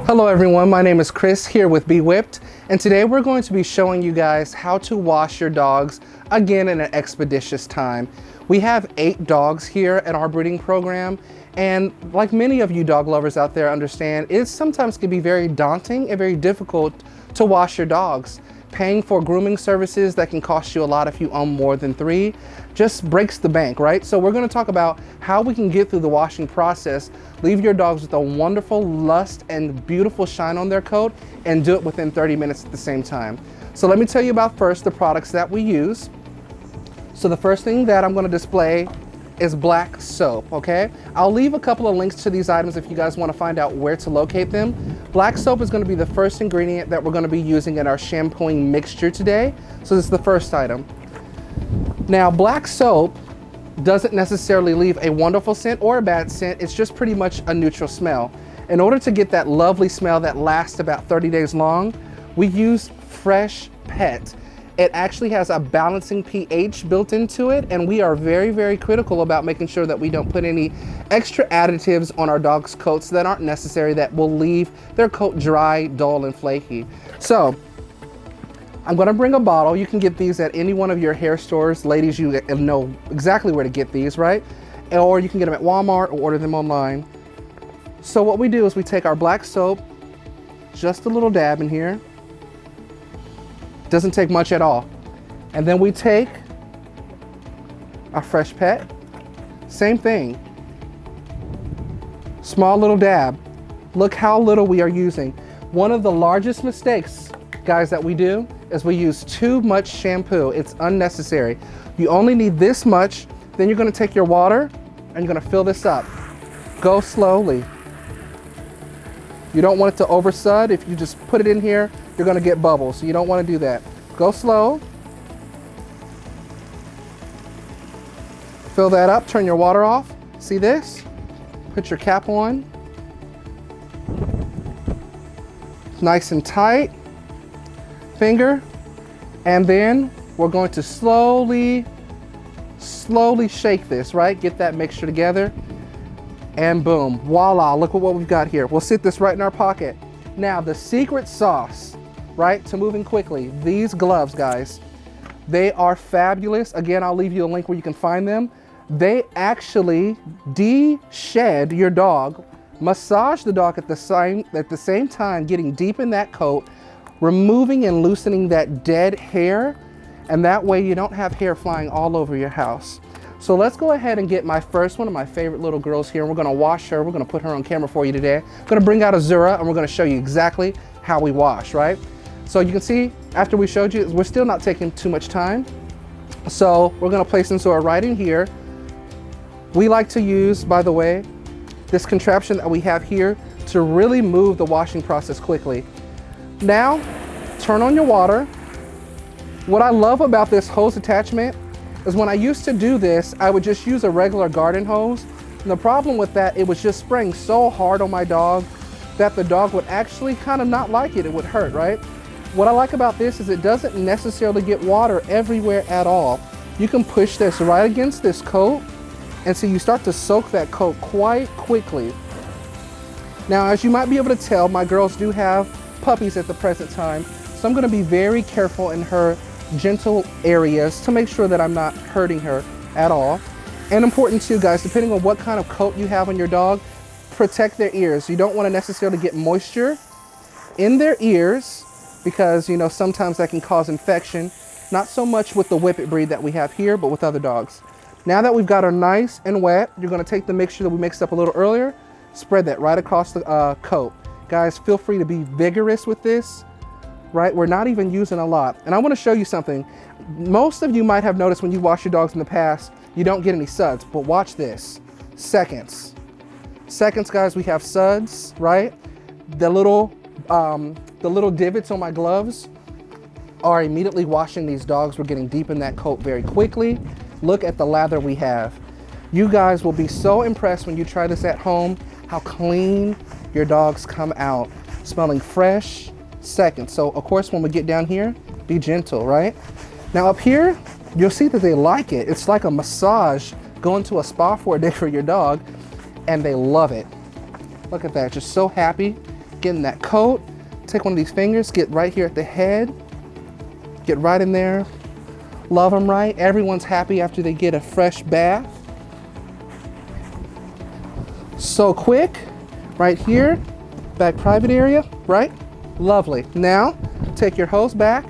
Hello everyone, my name is Chris here with Be Whipped, and today we're going to be showing you guys how to wash your dogs again in an expeditious time. We have 8 dogs here at our breeding program, and like many of you dog lovers out there understand, it sometimes can be very daunting and very difficult to wash your dogs. Paying for grooming services that can cost you a lot if you own more than 3 just breaks the bank, right? So we're going to talk about how we can get through the washing process, leave your dogs with a wonderful lust and beautiful shine on their coat, and do it within 30 minutes at the same time. So let me tell you about first the products that we use. So the first thing that I'm going to display is black soap, okay? I'll leave a couple of links to these items if you guys want to find out where to locate them. Black soap is going to be the first ingredient that we're going to be using in our shampooing mixture today. So this is the first item. Now, black soap doesn't necessarily leave a wonderful scent or a bad scent. It's just pretty much a neutral smell. In order to get that lovely smell that lasts about 30 days long, we use Fresh Pet. It actually has a balancing pH built into it, and we are very, very critical about making sure that we don't put any extra additives on our dogs' coats that aren't necessary, that will leave their coat dry, dull, and flaky. So I'm going to bring a bottle. You can get these at any one of your hair stores. Ladies, you know exactly where to get these, right? Or you can get them at Walmart or order them online. So what we do is we take our black soap, just a little dab in here. Doesn't take much at all. And then we take our Fresh Pet, same thing. Small little dab. Look how little we are using. One of the largest mistakes, guys, that we do is we use too much shampoo. It's unnecessary. You only need this much. Then you're going to take your water and you're going to fill this up. Go slowly. You don't want it to oversud. If you just put it in here, you're going to get bubbles. So you don't want to do that. Go slow. Fill that up. Turn your water off. See this? Put your cap on. Nice and tight. Finger. And then we're going to slowly shake this, right? Get that mixture together. And boom, voila, look at what we've got here. We'll sit this right in our pocket. Now, the secret sauce, right, to moving quickly, these gloves, guys, they are fabulous. Again, I'll leave you a link where you can find them. They actually de-shed your dog, massage the dog at the same time, getting deep in that coat, removing and loosening that dead hair, and that way you don't have hair flying all over your house. So let's go ahead and get my first one of my favorite little girls here. We're going to wash her. We're going to put her on camera for you today. I'm going to bring out Azura and we're going to show you exactly how we wash, right? So you can see after we showed you, we're still not taking too much time. So we're going to place Azura right in here. We like to use, by the way, this contraption that we have here to really move the washing process quickly. Now, turn on your water. What I love about this hose attachment is when I used to do this, I would just use a regular garden hose. And the problem with that, it was just spraying so hard on my dog that the dog would actually kind of not like it. It would hurt, right? What I like about this is it doesn't necessarily get water everywhere at all. You can push this right against this coat, and so you start to soak that coat quite quickly. Now, as you might be able to tell, my girls do have puppies at the present time, so I'm going to be very careful in her gentle areas to make sure that I'm not hurting her at all. And important too, guys, depending on what kind of coat you have on your dog, protect their ears. You don't want to necessarily get moisture in their ears because, you know, sometimes that can cause infection. Not so much with the Whippet breed that we have here, but with other dogs. Now that we've got her nice and wet, you're going to take the mixture that we mixed up a little earlier, spread that right across the coat. Guys, feel free to be vigorous with this. Right? We're not even using a lot. And I want to show you something. Most of you might have noticed when you wash your dogs in the past, you don't get any suds, but watch this. Seconds. Seconds, guys, we have suds, right? The little divots on my gloves are immediately washing these dogs. We're getting deep in that coat very quickly. Look at the lather we have. You guys will be so impressed when you try this at home, how clean your dogs come out, smelling fresh. Seconds. So of course, when we get down here, be gentle, right? Now up here, you'll see that they like it. It's like a massage going to a spa for a day for your dog, and they love it. Look at that, just so happy getting that coat. Take one of these fingers, get right here at the head, get right in there, love them right. Everyone's happy after they get a fresh bath. So quick, right here, back private area, right? Lovely. Now, take your hose back.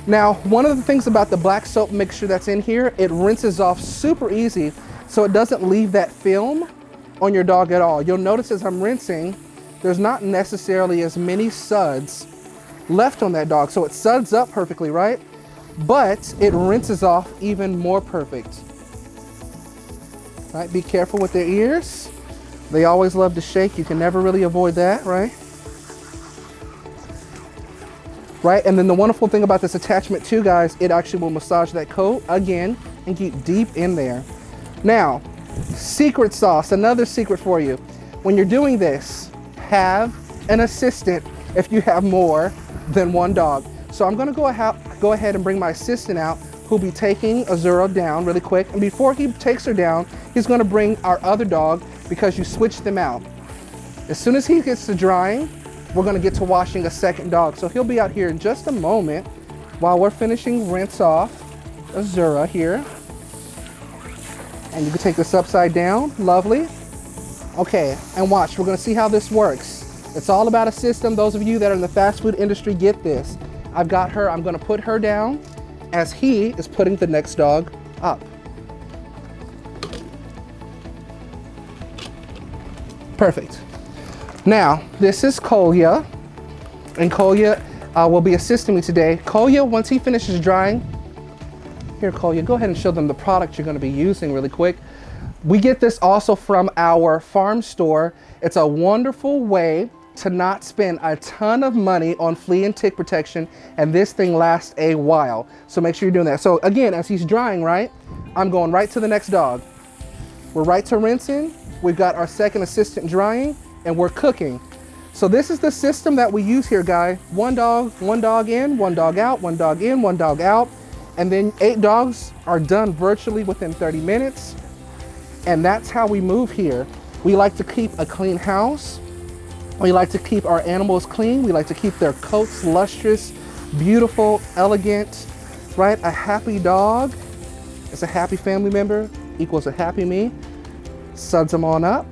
Now, one of the things about the black soap mixture that's in here, it rinses off super easy, so it doesn't leave that film on your dog at all. You'll notice as I'm rinsing, there's not necessarily as many suds left on that dog. So it suds up perfectly, right? But it rinses off even more perfect. Right, be careful with their ears. They always love to shake. You can never really avoid that, right? Right, and then the wonderful thing about this attachment too, guys, it actually will massage that coat again and keep deep in there. Now, secret sauce, another secret for you. When you're doing this, have an assistant if you have more than one dog. So I'm gonna go ahead and bring my assistant out, who'll be taking Azura down really quick. And before he takes her down, he's gonna bring our other dog because you switched them out. As soon as he gets to drying, we're gonna get to washing a second dog. So he'll be out here in just a moment while we're finishing rinse off Azura here. And you can take this upside down, lovely. Okay, and watch, we're gonna see how this works. It's all about a system. Those of you that are in the fast food industry get this. I've got her, I'm gonna put her down as he is putting the next dog up. Perfect. Now, this is Kolya, and Kolya will be assisting me today. Kolya, once he finishes drying, here Kolya, go ahead and show them the product you're gonna be using really quick. We get this also from our farm store. It's a wonderful way to not spend a ton of money on flea and tick protection, and this thing lasts a while. So make sure you're doing that. So again, as he's drying, right, I'm going right to the next dog. We're right to rinsing. We've got our second assistant drying, and we're cooking. So this is the system that we use here, guys. One dog in, one dog out, one dog in, one dog out. And then 8 dogs are done virtually within 30 minutes. And that's how we move here. We like to keep a clean house. We like to keep our animals clean. We like to keep their coats lustrous, beautiful, elegant, right? A happy dog is a happy family member equals a happy me. Suds them on up,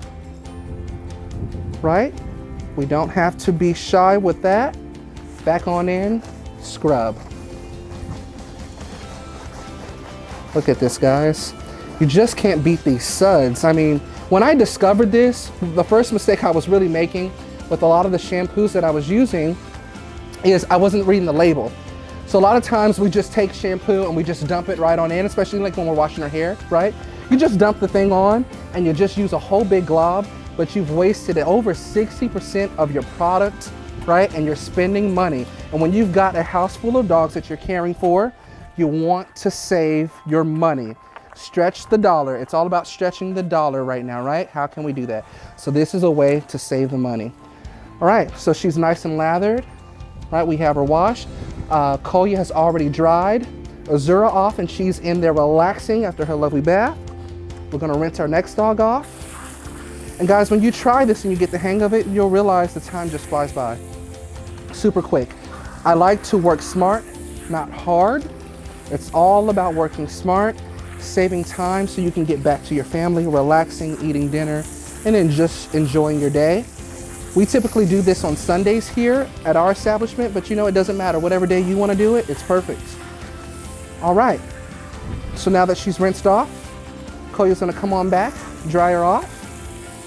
right? We don't have to be shy with that. Back on in, scrub. Look at this, guys. You just can't beat these suds. I mean, when I discovered this, the first mistake I was really making with a lot of the shampoos that I was using is I wasn't reading the label. So a lot of times we just take shampoo and we just dump it right on in, especially like when we're washing our hair, right? You just dump the thing on and you just use a whole big glob, but you've wasted over 60% of your product, right? And you're spending money. And when you've got a house full of dogs that you're caring for, you want to save your money. Stretch the dollar. It's all about stretching the dollar right now, right? How can we do that? So this is a way to save the money. All right, so she's nice and lathered, right? We have her washed. Kolya has already dried Azura off and she's in there relaxing after her lovely bath. We're gonna rinse our next dog off. And guys, when you try this and you get the hang of it, you'll realize the time just flies by. Super quick. I like to work smart, not hard. It's all about working smart, saving time so you can get back to your family, relaxing, eating dinner, and then just enjoying your day. We typically do this on Sundays here at our establishment, but you know, it doesn't matter. Whatever day you want to do it, it's perfect. All right, so now that she's rinsed off, Kolya's gonna come on back, dry her off.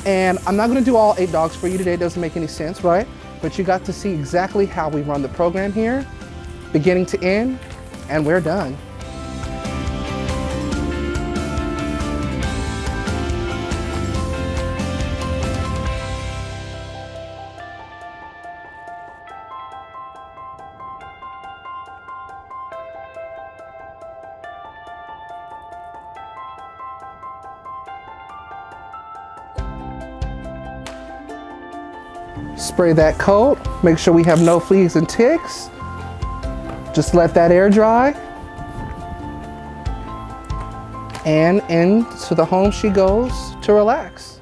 And I'm not gonna do all 8 dogs for you today, it doesn't make any sense, right? But you got to see exactly how we run the program here, beginning to end, and we're done. Spray that coat, make sure we have no fleas and ticks. Just let that air dry. And into the home she goes to relax.